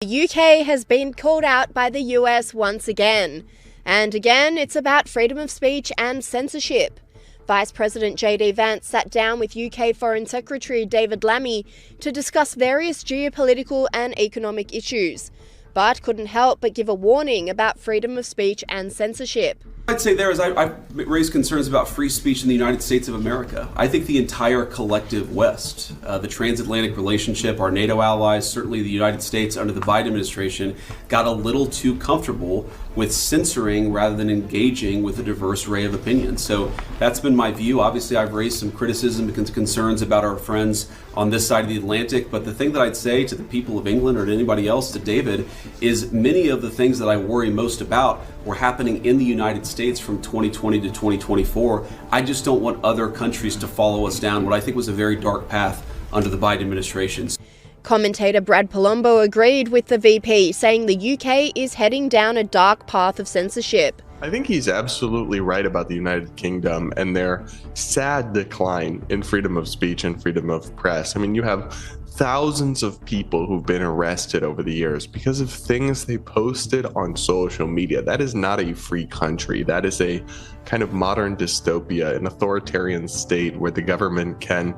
The UK has been called out by the US once again. And again, it's about freedom of speech and censorship. Vice President JD Vance sat down with UK Foreign Secretary David Lammy to discuss various geopolitical and economic issues, but couldn't help but give a warning about freedom of speech and censorship. I'd say I've raised concerns about free speech in the United States of America. I think the entire collective West, the transatlantic relationship, our NATO allies, certainly the United States under the Biden administration, got a little too comfortable with censoring rather than engaging with a diverse array of opinions. So that's been my view. Obviously, I've raised some criticism and concerns about our friends on this side of the Atlantic. But the thing that I'd say to the people of England or to anybody else, to David, is many of the things that I worry most about were happening in the United States from 2020 to 2024. I just don't want other countries to follow us down what I think was a very dark path under the Biden administration. Commentator Brad Palumbo agreed with the VP, saying the UK is heading down a dark path of censorship. I think he's absolutely right about the United Kingdom and their sad decline in freedom of speech and freedom of press. I mean, you have thousands of people who've been arrested over the years because of things they posted on social media. That is not a free country. That is a kind of modern dystopia, an authoritarian state where the government can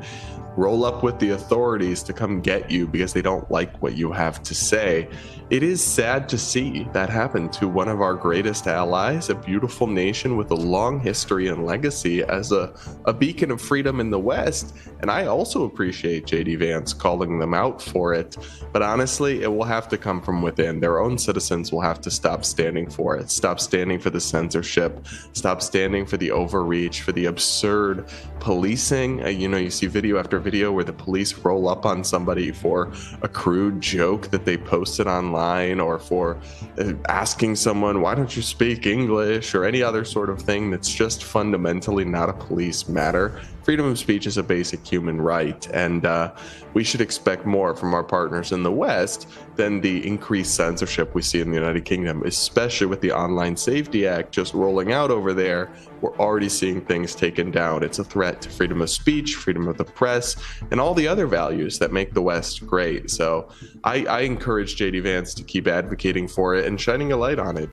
roll up with the authorities to come get you because they don't like what you have to say. It is sad to see that happen to one of our greatest allies, a beautiful nation with a long history and legacy as a beacon of freedom in the West. And I also appreciate JD Vance calling them out for it. But honestly, it will have to come from within. Their own citizens will have to stop standing for it, stop standing for the censorship, stop standing for the overreach, for the absurd policing. You see video after video where the police roll up on somebody for a crude joke that they posted online, or for asking someone, why don't you speak English, or any other sort of thing that's just fundamentally not a police matter. Freedom of speech is a basic human right, and we should expect more from our partners in the West than the increased censorship we see in the United Kingdom, especially with the Online Safety Act just rolling out over there. We're already seeing things taken down. It's a threat to freedom of speech, freedom of the press, and all the other values that make the West great. So I encourage JD Vance to keep advocating for it and shining a light on it.